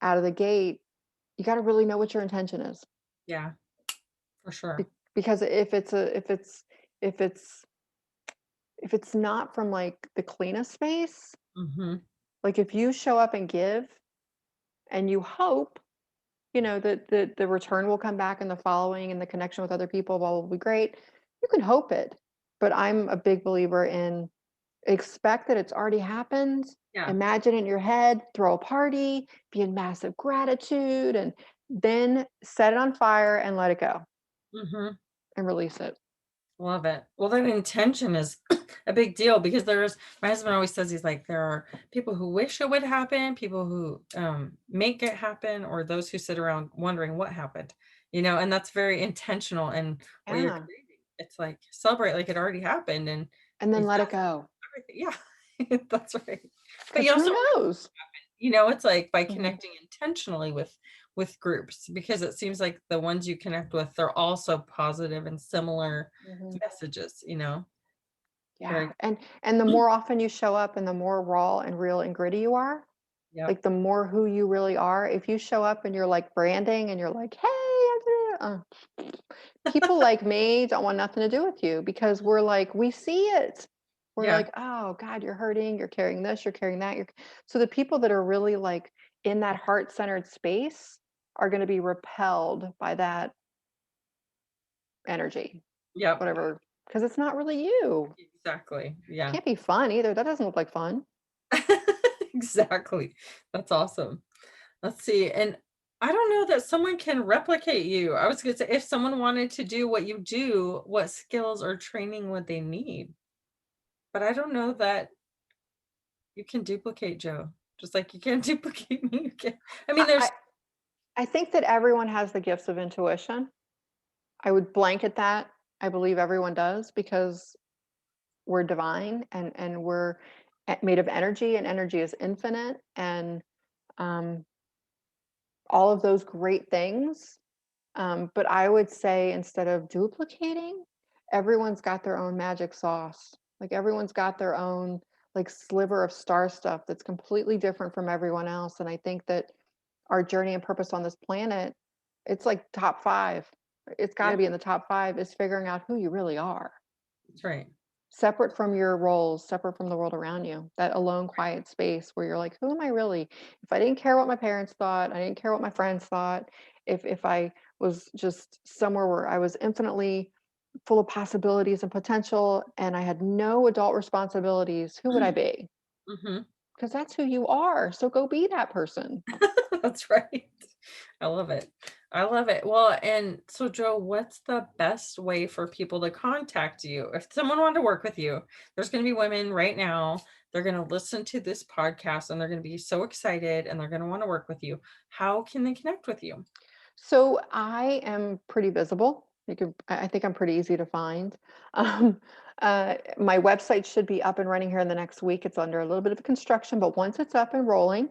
out of the gate, you got to really know what your intention is. Yeah, for Be- sure. Because if it's if it's not from like the cleanest space, Hmm. like if you show up and give and you hope that the return will come back in the following and the connection with other people will be great. You can hope it, but I'm a big believer in expect that it's already happened. Yeah. Imagine it in your head, throw a party, be in massive gratitude, and then set it on fire and let it go Hmm. and release it. Love it. Well, that intention is a big deal because my husband always says, he's like, there are people who wish it would happen, people who make it happen, or those who sit around wondering what happened, and that's very intentional. And what you're Yeah. creating, it's like celebrate like it already happened. And And then if let it that's go. everything, yeah, that's right. But Because you who also knows? it's like by Hmm. connecting intentionally with groups, because it seems like the ones you connect with, they're also positive and similar Hmm. messages. Yeah. Very And the more often you show up and the more raw and real and gritty you are, Yep. like the more who you really are. If you show up and you're like branding and you're like, hey, people like me don't want nothing to do with you because we're like, we see it. We're Yeah. like, oh God, you're hurting, you're carrying this, you're carrying that. So the people that are really like in that heart-centered space are going to be repelled by that energy, Yep. whatever, because it's not really you. Exactly. Yeah. Can't be fun either. That doesn't look like fun. Exactly. That's awesome. Let's see. And I don't know that someone can replicate you. I was gonna say, if someone wanted to do what you do, what skills or training would they need? But I don't know that you can duplicate Joe. Just like you can't duplicate me. You can I I, mean, there's I I think that everyone has the gifts of intuition. I would blanket that. I believe everyone does because we're divine and we're made of energy, and energy is infinite, and um, all of those great things. But I would say instead of duplicating, everyone's got their own magic sauce. Like everyone's got their own like sliver of star stuff that's completely different from everyone else. And I think that our journey and purpose on this planet, it's like top five. It's got yeah, to be in the top five is figuring out who you really are, that's right. separate from your roles, separate from the world around you. That alone, quiet space where you're like, who am I really? If I didn't care what my parents thought, I didn't care what my friends thought. If I was just somewhere where I was infinitely full of possibilities and potential, and I had no adult responsibilities, who would I be? Mhm. Because that's who you are. So go be that person. That's right. I love it. I love it. Well, and so Joe, what's the best way for people to contact you? If someone wanted to work with you, there's going to be women right now. They're going to listen to this podcast and they're going to be so excited and they're going to want to work with you. How can they connect with you? So I am pretty visible. I think I'm pretty easy to find. Um, my website should be up and running here in the next week. It's under a little bit of construction, but once it's up and rolling,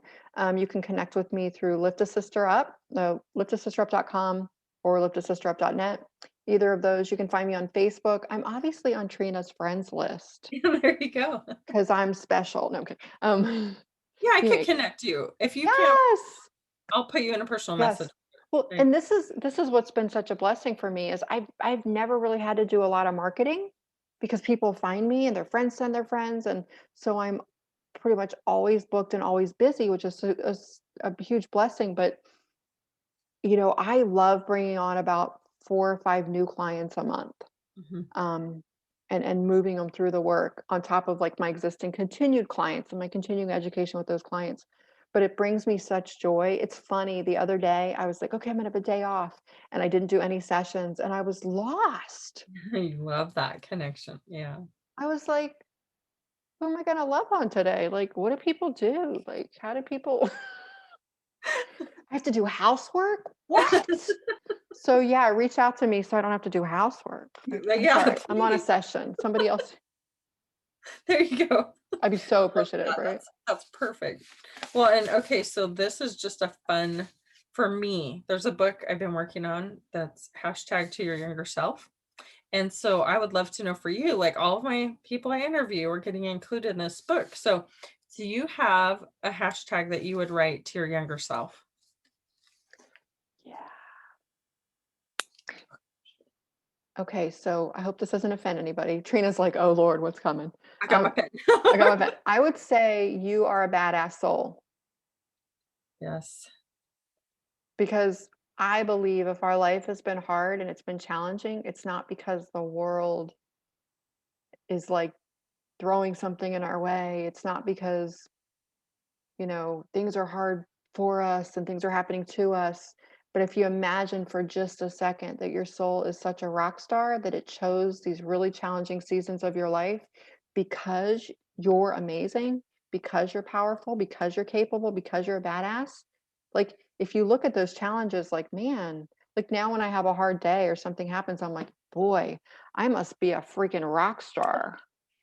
you can connect with me through Lift a Sister Up, liftasisterup.com or liftasisterup.net. Either of those. You can find me on Facebook. I'm obviously on Trina's friends list There you go. because I'm special. No, I'm kidding. Yeah, I could Yeah, connect you. If you can't, yes. I'll put you in a personal message. Yes. Well, Like, and this is what's been such a blessing for me is I've never really had to do a lot of marketing because people find me and their friends send their friends, and so I'm pretty much always booked and always busy, which is a huge blessing. But I love bringing on about 4 or 5 new clients a month, mhm. um, and moving them through the work on top of like my existing continued clients and my continuing education with those clients. But it brings me such joy. It's funny. The other day, I was like, okay, I'm gonna have a day off, and I didn't do any sessions, and I was lost. I love that connection. Yeah. I was like, who am I gonna love on today? Like, what do people do? Like, how do people? I have to do housework. What? So yeah, reach out to me so I don't have to do housework. I'm Yeah, sorry. I'm on a please. session. Somebody else. There you go. I'd be so Love appreciative, that. right? That's perfect. Well, and okay, so this is just a fun for me. There's a book I've been working on that's hashtag to your younger self. And so I would love to know for you, like all of my people I interview are getting included in this book. So do you have a hashtag that you would write to your younger self? Yeah. Okay, so I hope this doesn't offend anybody. Trina's like, "Oh Lord, what's coming?" I got my Um, pen. I got my pen. I would say you are a badass soul Yes. because I believe if our life has been hard and it's been challenging, it's not because the world is like throwing something in our way. It's not because, things are hard for us and things are happening to us. But if you imagine for just a second that your soul is such a rock star that it chose these really challenging seasons of your life because you're amazing, because you're powerful, because you're capable, because you're a badass. Like, if you look at those challenges, like, man, like now when I have a hard day or something happens, I'm like, boy, I must be a freaking rock star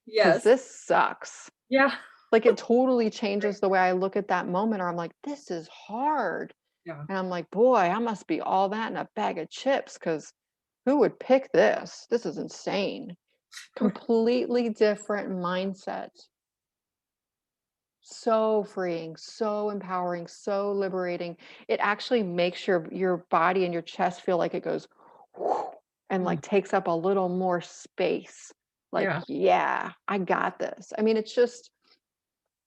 because Yes. this sucks. Yeah. Like, it totally changes the way I look at that moment, or I'm like, "This is hard." Yeah. And I'm like, "Boy, I must be all that in a bag of chips because who would pick this? This is insane." Completely different mindset. So freeing, so empowering, so liberating. It actually makes your body and your chest feel like it goes and Mm, like takes up a little more space. Like, yeah. yeah, I got this. I mean, it's just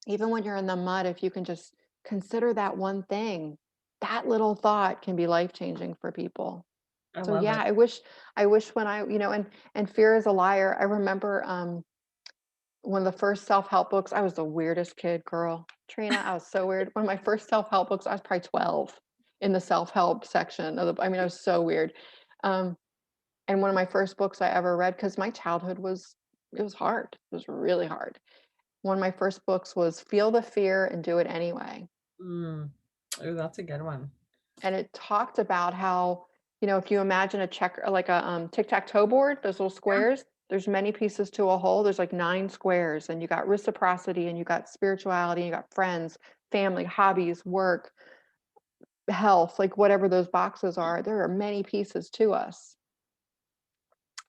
even when you're in the mud, if you can just consider that one thing, that little thought can be life changing for people. I So love yeah, it. I wish when and fear is a liar. I remember one of the first self-help books, I was the weirdest kid, girl. Trina, I was so weird. One of my first self-help books, I was probably 12 in the self-help section of the I mean, I was so weird. Um, and one of my first books I ever read, because my childhood was hard. It was really hard. One of my first books was Feel the Fear and Do It Anyway. Mm. Oh, that's a good one. And it talked about how, if you imagine a check like a tic-tac-toe board, those little Yeah. squares, there's many pieces to a whole. There's like 9 squares, and you got reciprocity, and you got spirituality, and you got friends, family, hobbies, work, health, like whatever those boxes are. There are many pieces to us.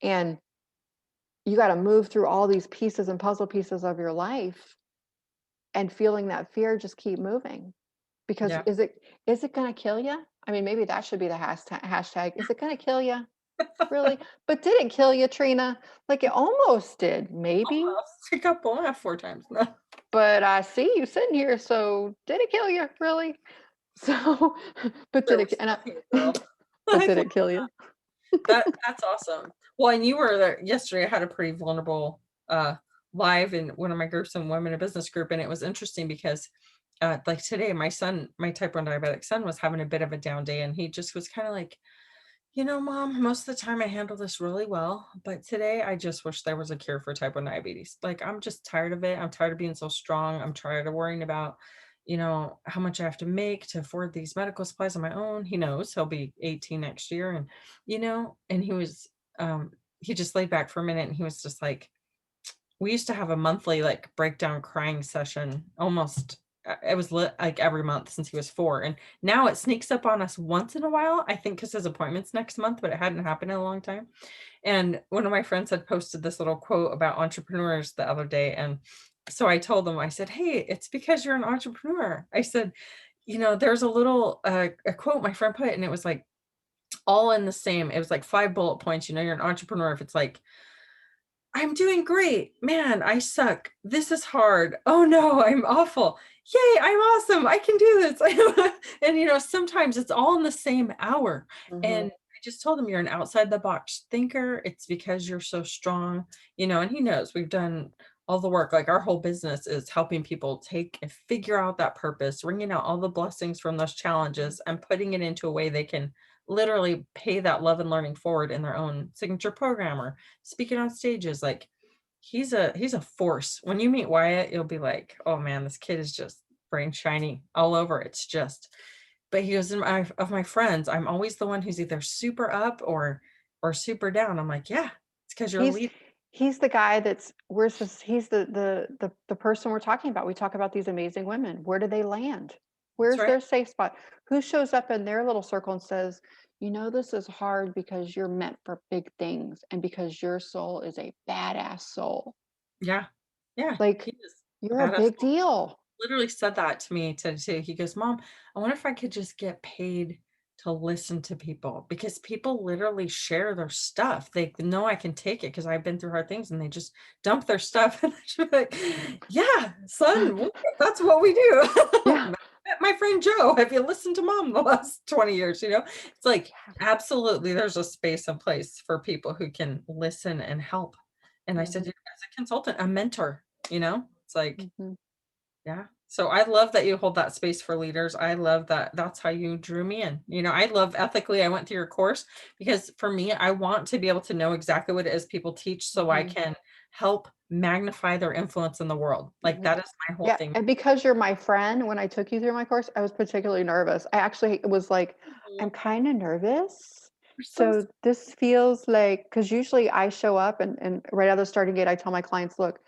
And you got to move through all these pieces and puzzle pieces of your life and feeling that fear, just keep moving. Because Yeah. is it gonna kill you? I mean, maybe that should be the hashtag. Is it gonna kill you? Really? But did it kill you, Trina? Like, it almost did, maybe. Almost. I got blown off 4 times. No. But I see you sitting here, so did it kill you? Really? So, but did There it? was And nothing, girl. but I did love it kill you? That's awesome. Well, and you were there yesterday. I had a pretty vulnerable live in one of my groups in Women in Business group, and it was interesting because like today, my son, my type 1 diabetic son, was having a bit of a down day, and he just was kind of like, Mom, most of the time I handle this really well, but today I just wish there was a cure for type 1 diabetes. Like, I'm just tired of it. I'm tired of being so strong. I'm tired of worrying about, how much I have to make to afford these medical supplies on my own. He knows he'll be 18 next year. And he just laid back for a minute and he was just like, we used to have a monthly like breakdown crying session almost it was like every month since he was 4, and now it sneaks up on us once in a while, I think because his appointment's next month, but it hadn't happened in a long time. And one of my friends had posted this little quote about entrepreneurs the other day, and so I told them, I said, hey, it's because you're an entrepreneur. I said, there's a little a quote my friend put, and it was like all in the same, it was like 5 bullet points. You're an entrepreneur if it's like, I'm doing great. Man, I suck. This is hard. Oh no, I'm awful. Yay, I'm awesome. I can do this. And sometimes it's all in the same hour. Mhm. And I just told him you're an outside the box thinker. It's because you're so strong, and he knows we've done all the work. Like our whole business is helping people take and figure out that purpose, wringing out all the blessings from those challenges and putting it into a way they can literally pay that love and learning forward in their own signature program or speaking on stages. Like he's a force. When you meet Wyatt, you'll be like, oh man, this kid is just brain shiny all over. It's just, but he goes, of my friends, I'm always the one who's either super up or super down. I'm like, yeah, it's because you're a He's lead. he's the guy that's where's this he's the person we're talking about. We talk about these amazing women. Where do they land? That's Where's right. their safe spot? Who shows up in their little circle and says, this is hard because you're meant for big things and because your soul is a badass soul. Yeah. Yeah. He Like is a you're a badass. big deal. Literally said that to me today. He goes, Mom, I wonder if I could just get paid to listen to people because people literally share their stuff. They know I can take it because I've been through hard things and they just dump their stuff. And I should be like, yeah, son, that's what we do. Yeah. My friend Joe, have you listened to Mom the last 20 years? It's like, absolutely, there's a space and place for people who can listen and help. And I said, Mhm, as a consultant, a mentor, it's like, mhm, yeah. So I love that you hold that space for leaders. I love that that's how you drew me in. I love ethically. I went through your course because for me, I want to be able to know exactly what it is people teach so I mhm, can help magnify their influence in the world. Like mhm. that is my whole Yeah, thing. and because you're my friend, when I took you through my course, I was particularly nervous. I actually was like, I'm Mhm. kind of nervous. You're so So this feels like, because usually I show up and right out of the starting gate, I tell my clients, look,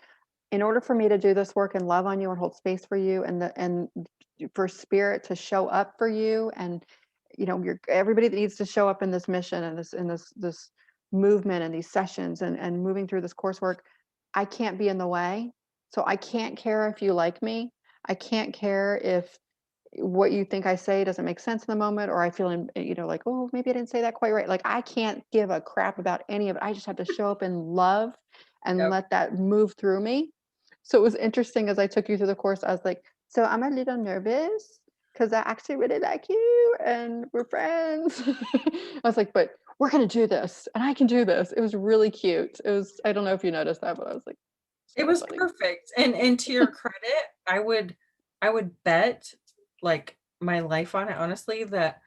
in order for me to do this work and love on you and hold space for you and for spirit to show up for you and you're everybody that needs to show up in this mission and this movement and these sessions and moving through this coursework, I can't be in the way. So I can't care if you like me. I can't care if what you think I say doesn't make sense in the moment, or I feel, like, oh, maybe I didn't say that quite right. Like, I can't give a crap about any of it. I just have to show up in love and yep. let that move through me. So it was interesting as I took you through the course, I was like, so I'm a little nervous because I actually really like you and we're friends. I was like, but we're going to do this and I can do this. It was really cute. I don't know if you noticed that, but I was like, It so was funny. perfect. And to your credit, I would bet like my life on it, honestly, that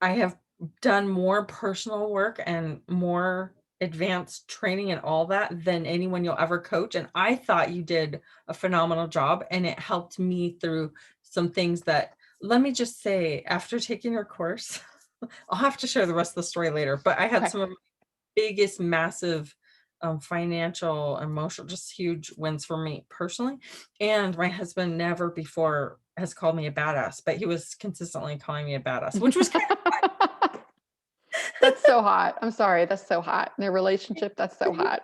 I have done more personal work and more advanced training and all that than anyone you'll ever coach, and I thought you did a phenomenal job, and it helped me through some things that let me just say, after taking your course, I'll have to share the rest of the story later, but I had Okay. some of my biggest, massive, financial, emotional, just huge wins for me personally, and my husband never before has called me a badass, but he was consistently calling me a badass, which was kind That's so hot. I'm sorry. That's so hot. In a relationship, that's so of hot.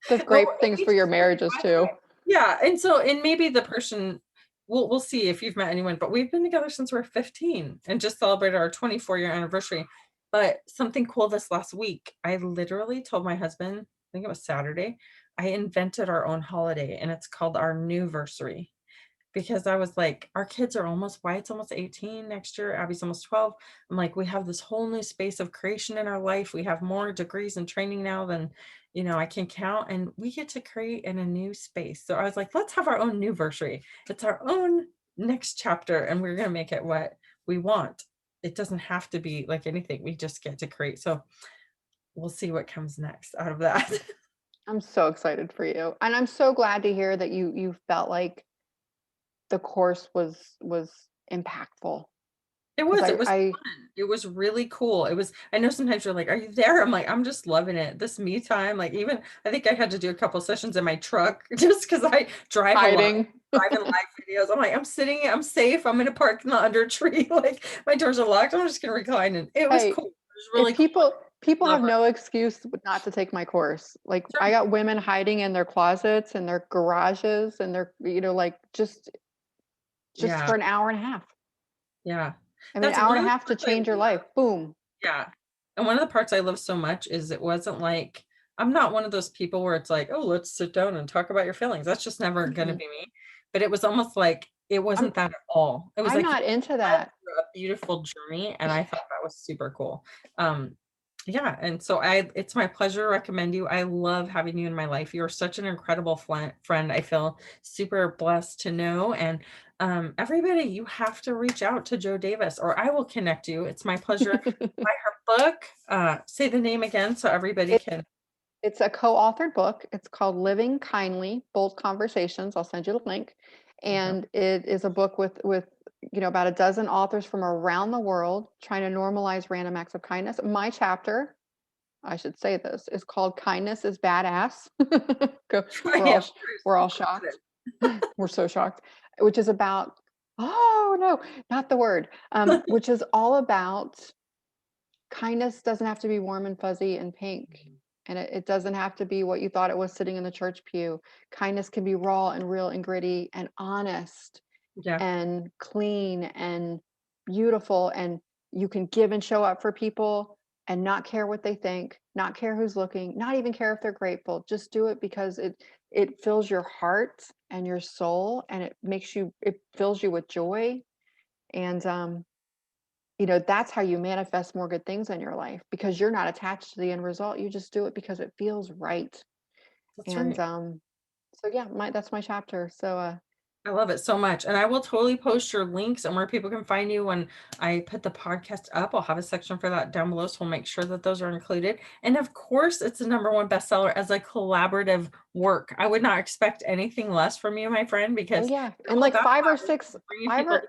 Does well, great things we for your just went marriages by too. yeah, and maybe the person we'll see if you've met anyone, but we've been together since we're 15 and just celebrated our 24-year anniversary. But something cool this last week, I literally told my husband, I think it was Saturday, I invented our own holiday and it's called our new versary. because I was like, our kids are almost, Wyatt's almost 18 next year. Abby's almost 12. I'm like, we have this whole new space of creation in our life. We have more degrees and training now than, I can count, and we get to create in a new space. So I was like, let's have our own new versary. It's our own next chapter, and we're going to make it what we want. It doesn't have to be like anything. We just get to create. So we'll see what comes next out of that. I'm so excited for you. And I'm so glad to hear that you felt like the course was impactful. It Because was, it was I fun. It was really cool. It was, I know sometimes you're like, are you there? I'm like, I'm just loving it. This me time. Like, even I think I had to do a couple sessions in my truck just because I drive a lot, hiding. driving live videos. I'm like, I'm sitting, I'm safe. I'm in a parking lot under a tree. Like my doors are locked. I'm just gonna recline. And it was Hey, cool. It was if really cool. people Love have her. no excuse not to take my course. Like I Sure. got women hiding in their closets and their garages and their, like just Yeah. for an hour and a half. Yeah. I mean, an That's hour one and of a the half to parts I change your love. life. Boom. Yeah. And one of the parts I love so much is it wasn't like, I'm not one of those people where it's like, oh, let's sit down and talk about your feelings. That's just never going to Mhm. be me. But it was almost like it I'm wasn't that at all. It was I'm like you not into went that. through a beautiful journey, and I thought that was super cool. Um, yeah, and so it's my pleasure to recommend you. I love having you in my life. You're such an incredible friend. I feel super blessed to know. And everybody, you have to reach out to Joe Davis, or I will connect you. It's my pleasure. Buy her book. Say the name again so everybody It can. it's a co-authored book. It's called Living Kindly: Bold Conversations. I'll send you the link. Yeah. And it is a book with about a dozen authors from around the world trying to normalize random acts of kindness. My chapter, I should say this, is called Kindness is Badass. Go, we're Yeah, all of we're all course. shocked. We're so shocked. Which is about, oh no, not the word. Which is all about kindness doesn't have to be warm and fuzzy and pink. And it doesn't have to be what you thought it was sitting in the church pew. Kindness can be raw and real and gritty and honest Yeah, and clean and beautiful. And you can give and show up for people and not care what they think, not care who's looking, not even care if they're grateful. Just do it because it fills your heart and your soul, and it fills you with joy. And that's how you manifest more good things in your life, because you're not attached to the end result. You just do it because it feels right. that's And right. so yeah, that's my chapter. So I love it so much. And I will totally post your links and where people can find you when I put the podcast up. I'll have a section for that down below. So we'll make sure that those are included. And of course, it's the #1 bestseller as a collaborative work. I would not expect anything less from you, my friend, oh because yeah, you're and all like about that. Bringing five people or together.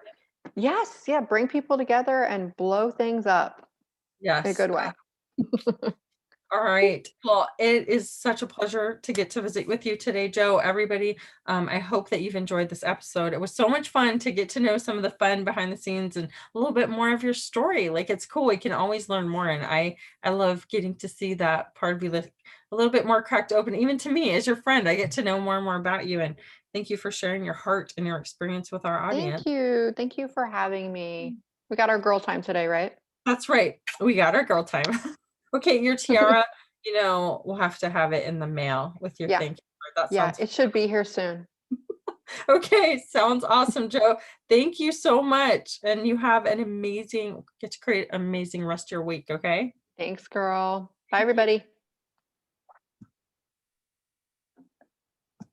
yes, yeah, bring people together and blow things up in a Yes. good way. All right. Well, it is such a pleasure to get to visit with you today, Joe. Everybody, I hope that you've enjoyed this episode. It was so much fun to get to know some of the fun behind the scenes and a little bit more of your story. Like, it's cool. We can always learn more. And I love getting to see that part of you a little bit more cracked open. Even to me as your friend, I get to know more and more about you. And thank you for sharing your heart and your experience with our audience. Thank you for having me. We got our girl time today, right? That's right. We got our girl time. Okay, your tiara, we'll have to have it in the mail with your Yeah, thank you card. That yeah, sounds it should be here soon. okay. Sounds awesome, Joe. Thank you so much. And you have get to create an amazing rest of your week. Okay. Thanks, girl. Bye, Thank you. everybody.